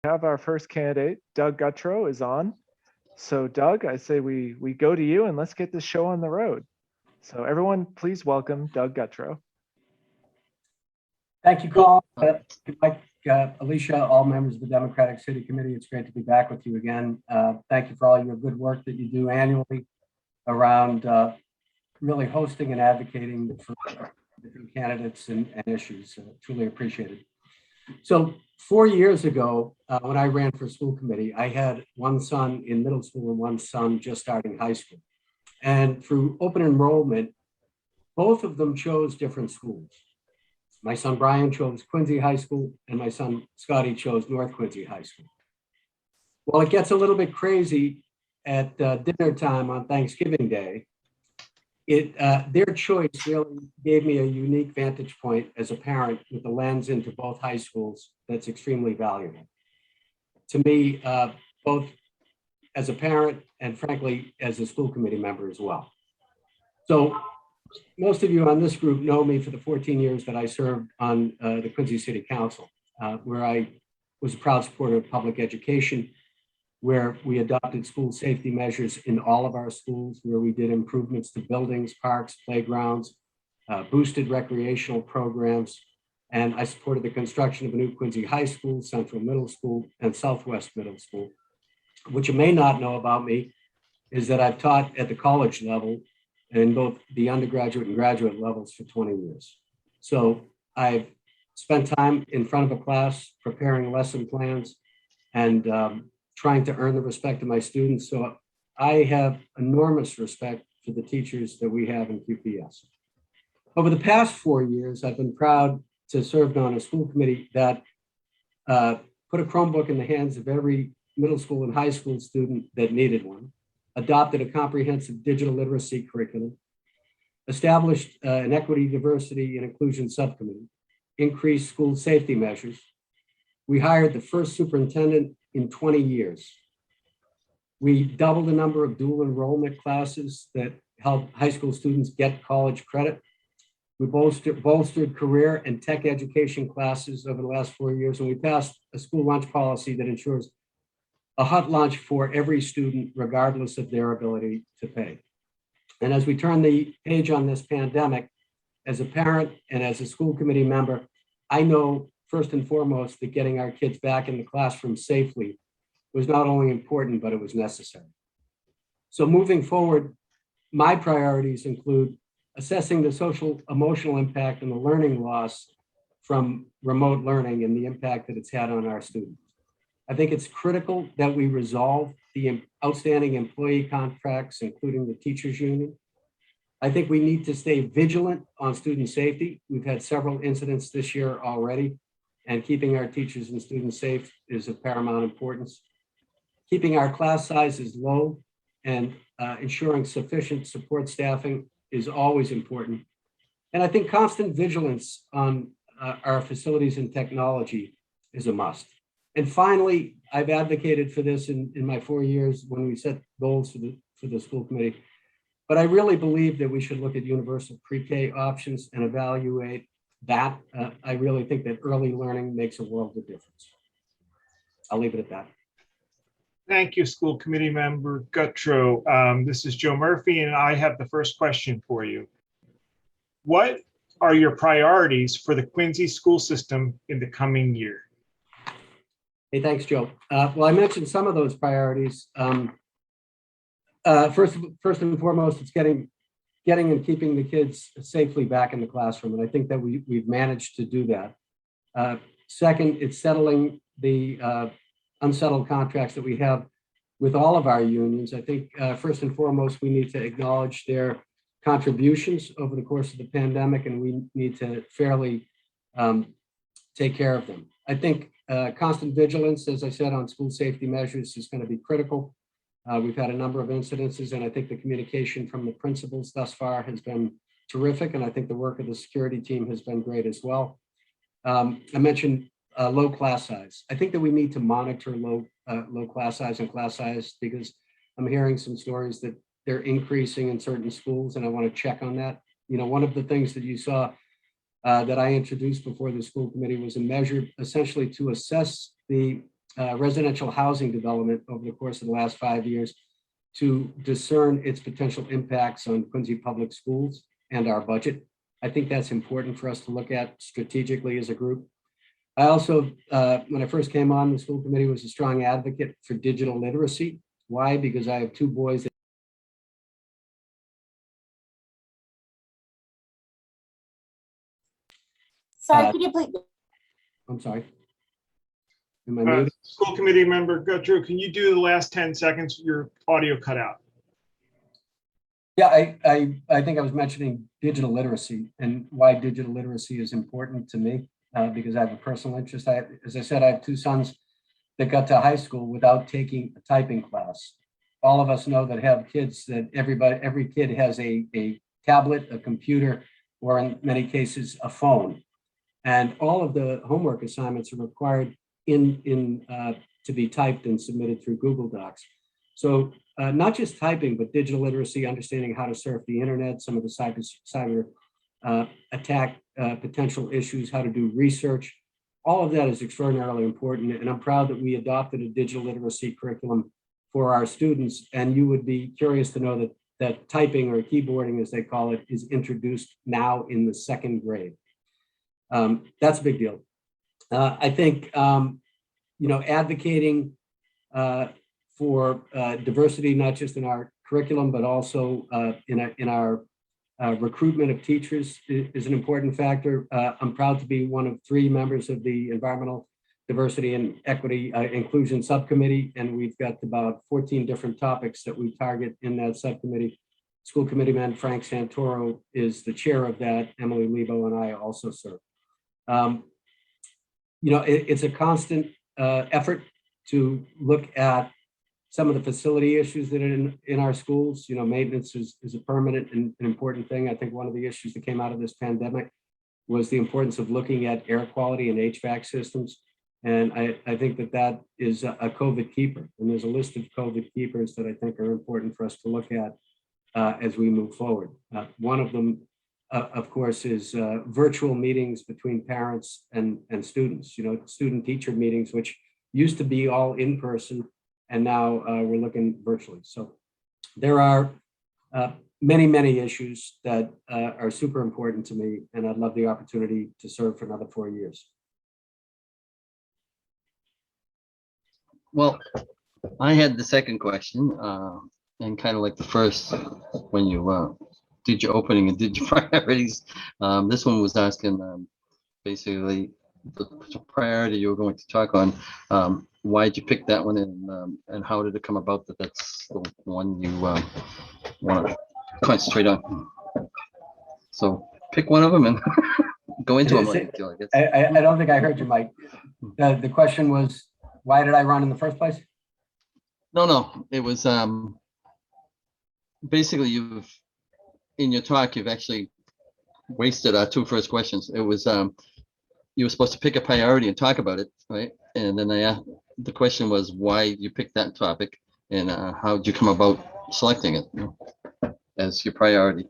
have our first candidate, Doug Gutro, is on. So Doug, I say we go to you and let's get this show on the road. So everyone, please welcome Doug Gutro. Thank you, Colin. Mike, Alicia, all members of the Democratic City Committee, it's great to be back with you again. Thank you for all your good work that you do annually around really hosting and advocating for different candidates and issues. Truly appreciated. So 4 years ago, when I ran for school committee, I had one son in middle school and one son just starting high school. And through open enrollment, both of them chose different schools. My son Brian chose Quincy High School and my son Scotty chose North Quincy High School. Well, it gets a little bit crazy at dinner time on Thanksgiving Day. Their choice really gave me a unique vantage point as a parent with a lens into both high schools that's extremely valuable to me, both as a parent and frankly, as a school committee member as well. So most of you on this group know me for the 14 years that I served on the Quincy City Council, where I was a proud supporter of public education, where we adopted school safety measures in all of our schools, where we did improvements to buildings, parks, playgrounds, boosted recreational programs, and I supported the construction of a new Quincy High School, Central Middle School, and Southwest Middle School. What you may not know about me is that I've taught at the college level in both the undergraduate and graduate levels for 20 years. So I've spent time in front of a class preparing lesson plans and trying to earn the respect of my students. So I have enormous respect for the teachers that we have in QPS. Over the past 4 years, I've been proud to serve on a school committee that put a Chromebook in the hands of every middle school and high school student that needed one, adopted a comprehensive digital literacy curriculum, established an equity, diversity, and inclusion subcommittee, increased school safety measures. We hired the first superintendent in 20 years. We doubled the number of dual enrollment classes that help high school students get college credit. We bolstered career and tech education classes over the last 4 years, and we passed a school lunch policy that ensures a hot lunch for every student, regardless of their ability to pay. And as we turn the page on this pandemic, as a parent and as a school committee member, I know first and foremost that getting our kids back in the classroom safely was not only important, but it was necessary. So moving forward, my priorities include assessing the social emotional impact and the learning loss from remote learning and the impact that it's had on our students. I think it's critical that we resolve the outstanding employee contracts, including the teachers union. I think we need to stay vigilant on student safety. We've had several incidents this year already, and keeping our teachers and students safe is of paramount importance. Keeping our class sizes low and ensuring sufficient support staffing is always important. And I think constant vigilance on our facilities and technology is a must. And finally, I've advocated for this in my 4 years when we set goals for the school committee. But I really believe that we should look at universal pre-K options and evaluate that. I really think that early learning makes a world of difference. I'll leave it at that. Thank you, School Committee Member Gutro. This is Joe Murphy, and I have the first question for you. What are your priorities for the Quincy school system in the coming year? Hey, thanks, Joe. Well, I mentioned some of those priorities. First and foremost, it's getting and keeping the kids safely back in the classroom, and I think that we've managed to do that. Second, it's settling the unsettled contracts that we have with all of our unions. I think first and foremost, we need to acknowledge their contributions over the course of the pandemic, and we need to fairly take care of them. I think constant vigilance, as I said, on school safety measures is going to be critical. We've had a number of incidences, and I think the communication from the principals thus far has been terrific, and I think the work of the security team has been great as well. I mentioned low class size. I think that we need to monitor low class size and class size because I'm hearing some stories that they're increasing in certain schools, and I want to check on that. You know, one of the things that you saw that I introduced before the school committee was a measure essentially to assess the residential housing development over the course of the last 5 years to discern its potential impacts on Quincy Public Schools and our budget. I think that's important for us to look at strategically as a group. I also, when I first came on the school committee, was a strong advocate for digital literacy. Why? Because I have two boys. Sorry, could you please? I'm sorry. Am I muted? School committee member Gutro, can you do the last 10 seconds? Your audio cut out. Yeah, I think I was mentioning digital literacy and why digital literacy is important to me because I have a personal interest. As I said, I have two sons that got to high school without taking a typing class. All of us know that have kids that every kid has a tablet, a computer, or in many cases, a phone. And all of the homework assignments are required to be typed and submitted through Google Docs. So not just typing, but digital literacy, understanding how to surf the internet, some of the cyber attack potential issues, how to do research. All of that is extraordinarily important. And I'm proud that we adopted a digital literacy curriculum for our students. And you would be curious to know that typing or keyboarding, as they call it, is introduced now in the 2nd grade. That's a big deal. I think, advocating for diversity, not just in our curriculum, but also in our recruitment of teachers is an important factor. I'm proud to be one of 3 members of the Environmental Diversity and Equity Inclusion Subcommittee, and we've got about 14 different topics that we target in that subcommittee. School committee man Frank Santoro is the chair of that. Emily Lebo and I also serve. It's a constant effort to look at some of the facility issues that are in our schools. Maintenance is a permanent and an important thing. I think one of the issues that came out of this pandemic was the importance of looking at air quality and HVAC systems. And I think that is a COVID keeper. And there's a list of COVID keepers that I think are important for us to look at as we move forward. One of them, of course, is virtual meetings between parents and students, student-teacher meetings, which used to be all in person, and now we're looking virtually. So there are many, many issues that are super important to me, and I'd love the opportunity to serve for another 4 years. Well, I had the second question, and kind of like the first, when you did your opening and did your priorities. This one was asking basically the priority you were going to talk on. Why did you pick that one, and how did it come about that that's the one you want to concentrate on? So pick one of them and go into them. I guess. I don't think I heard you, Mike. The question was, why did I run in the first place? No, it was basically in your talk, you've actually wasted our 2 first questions. It was you were supposed to pick a priority and talk about it, right? And then the question was why you picked that topic, and how did you come about selecting it as your priority?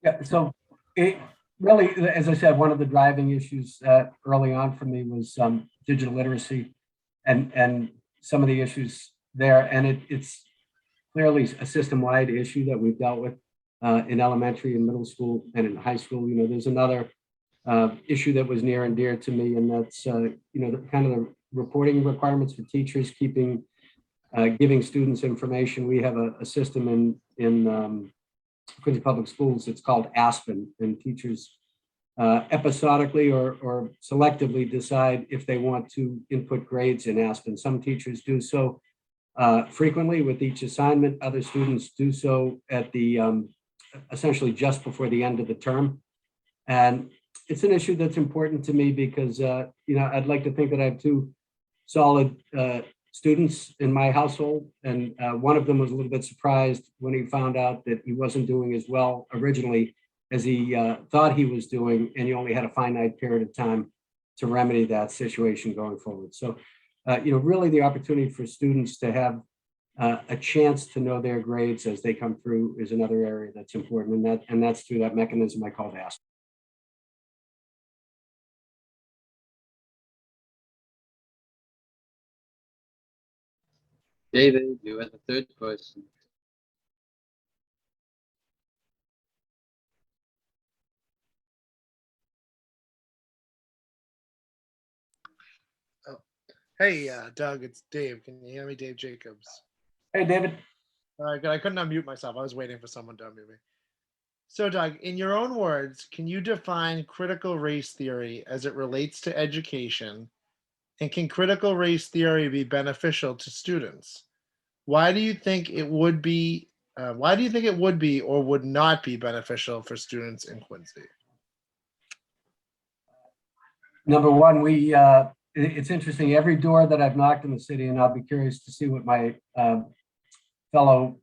Yeah, so it really, as I said, one of the driving issues early on for me was digital literacy and some of the issues there. And it's clearly a system-wide issue that we've dealt with in elementary and middle school and in high school. There's another issue that was near and dear to me, and that's the kind of the reporting requirements for teachers, giving students information. We have a system in Quincy Public Schools. It's called Aspen, and teachers episodically or selectively decide if they want to input grades in Aspen. Some teachers do so frequently with each assignment. Other students do so at the essentially just before the end of the term. And it's an issue that's important to me because I'd like to think that I have 2 solid students in my household, and one of them was a little bit surprised when he found out that he wasn't doing as well originally as he thought he was doing, and you only had a finite period of time to remedy that situation going forward. So, really the opportunity for students to have a chance to know their grades as they come through is another area that's important, and that's through that mechanism I call ASP. David, you had the third question. Hey, Doug, it's Dave. Can you hear me? Dave Jacobs. Hey, David. All right, good. I couldn't unmute myself. I was waiting for someone to unmute me. So, Doug, in your own words, can you define critical race theory as it relates to education? And can critical race theory be beneficial to students? Why do you think it would be? Why do you think it would be or would not be beneficial for students in Quincy? Number one, it's interesting. Every door that I've knocked in the city, and I'll be curious to see what my fellow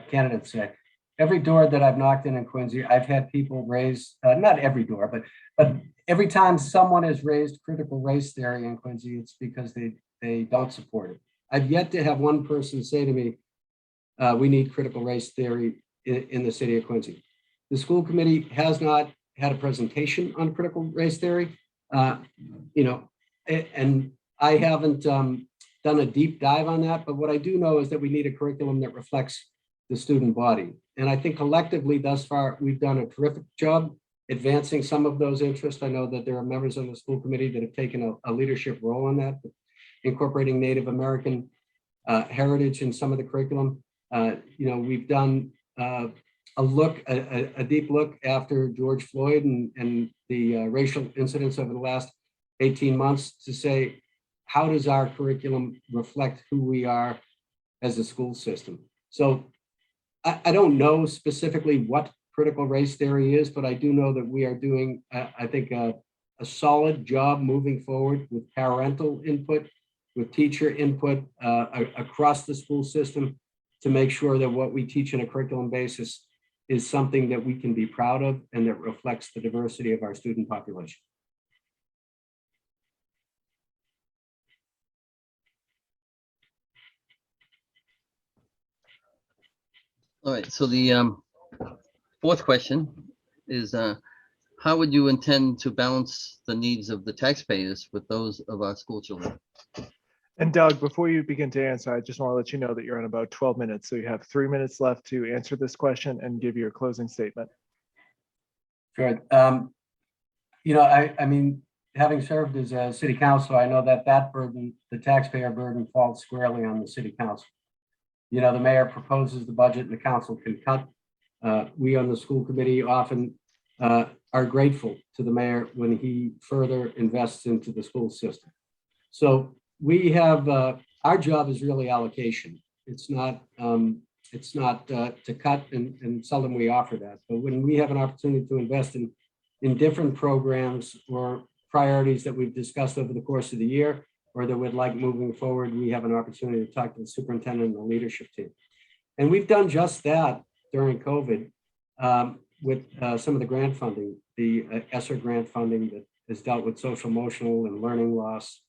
candidates say. Every door that I've knocked in Quincy, I've had people raise, not every door, but every time someone has raised critical race theory in Quincy, it's because they don't support it. I've yet to have one person say to me, we need critical race theory in the city of Quincy. The school committee has not had a presentation on critical race theory. And I haven't done a deep dive on that, but what I do know is that we need a curriculum that reflects the student body. And I think collectively thus far, we've done a terrific job advancing some of those interests. I know that there are members on the school committee that have taken a leadership role in that, incorporating Native American heritage in some of the curriculum. We've done a deep look after George Floyd and the racial incidents over the last 18 months to say, how does our curriculum reflect who we are as a school system? So I don't know specifically what critical race theory is, but I do know that we are doing, I think, a solid job moving forward with parental input, with teacher input across the school system to make sure that what we teach on a curriculum basis is something that we can be proud of and that reflects the diversity of our student population. All right, so the fourth question is, how would you intend to balance the needs of the taxpayers with those of our school children? And Doug, before you begin to answer, I just want to let you know that you're on about 12 minutes. So you have 3 minutes left to answer this question and give your closing statement. Good. I mean, having served as a city councilor, I know that burden, the taxpayer burden, falls squarely on the city council. The mayor proposes the budget and the council can cut. We on the school committee often are grateful to the mayor when he further invests into the school system. So we have, our job is really allocation. It's not to cut, and seldom we offer that. But when we have an opportunity to invest in different programs or priorities that we've discussed over the course of the year, or that we'd like moving forward, we have an opportunity to talk to the superintendent and the leadership team. And we've done just that during COVID with some of the grant funding, the ESSER grant funding that has dealt with social, emotional, and learning loss,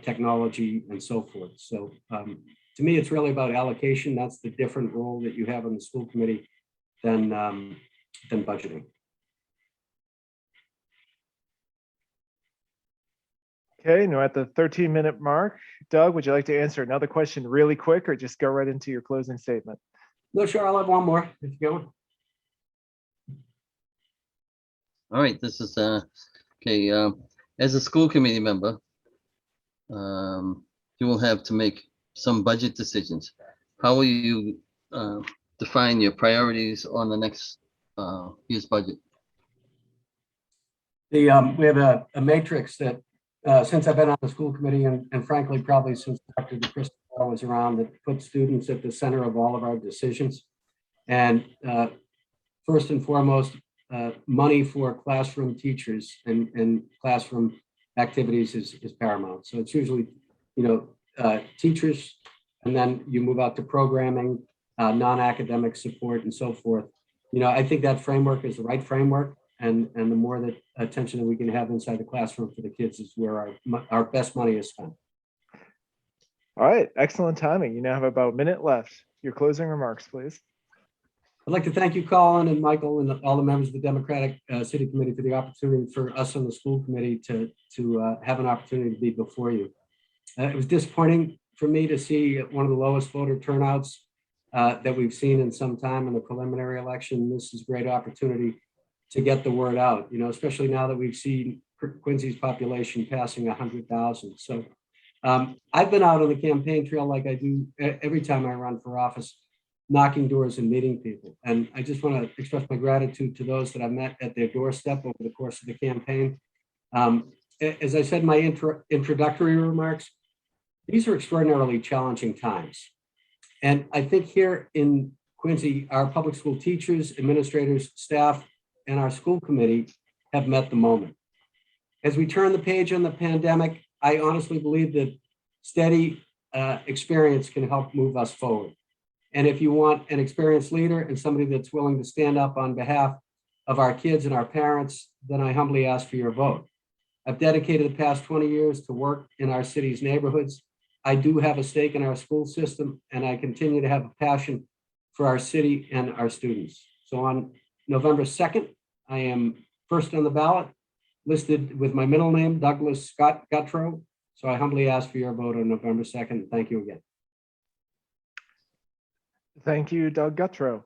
technology, and so forth. So to me, it's really about allocation. That's the different role that you have on the school committee than budgeting. Okay, now at the 13-minute mark, Doug, would you like to answer another question really quick or just go right into your closing statement? No, sure, I'll have one more if you're going. All right, this is okay. As a school committee member, you will have to make some budget decisions. How will you define your priorities on the next year's budget? We have a matrix that since I've been on the school committee and frankly, probably since Dr. DeCrisто was around, that puts students at the center of all of our decisions. And first and foremost, money for classroom teachers and classroom activities is paramount. So it's usually, teachers, and then you move out to programming, non-academic support, and so forth. I think that framework is the right framework. And the more that attention that we can have inside the classroom for the kids is where our best money is spent. All right, excellent timing. You now have about a minute left. Your closing remarks, please. I'd like to thank you, Colin and Michael, and all the members of the Democratic City Committee for the opportunity for us on the school committee to have an opportunity to be before you. It was disappointing for me to see one of the lowest voter turnouts that we've seen in some time in the preliminary election. This is a great opportunity to get the word out, you know, especially now that we've seen Quincy's population passing 100,000. So I've been out on the campaign trail like I do every time I run for office, knocking doors and meeting people. And I just want to express my gratitude to those that I met at their doorstep over the course of the campaign. As I said in my introductory remarks, these are extraordinarily challenging times. And I think here in Quincy, our public school teachers, administrators, staff, and our school committee have met the moment. As we turn the page on the pandemic, I honestly believe that steady experience can help move us forward. And if you want an experienced leader and somebody that's willing to stand up on behalf of our kids and our parents, then I humbly ask for your vote. I've dedicated the past 20 years to work in our city's neighborhoods. I do have a stake in our school system, and I continue to have a passion for our city and our students. So on November 2nd, I am first on the ballot, listed with my middle name, Douglas Scott Gutro. So I humbly ask for your vote on November 2nd. Thank you again. Thank you, Doug Gutro.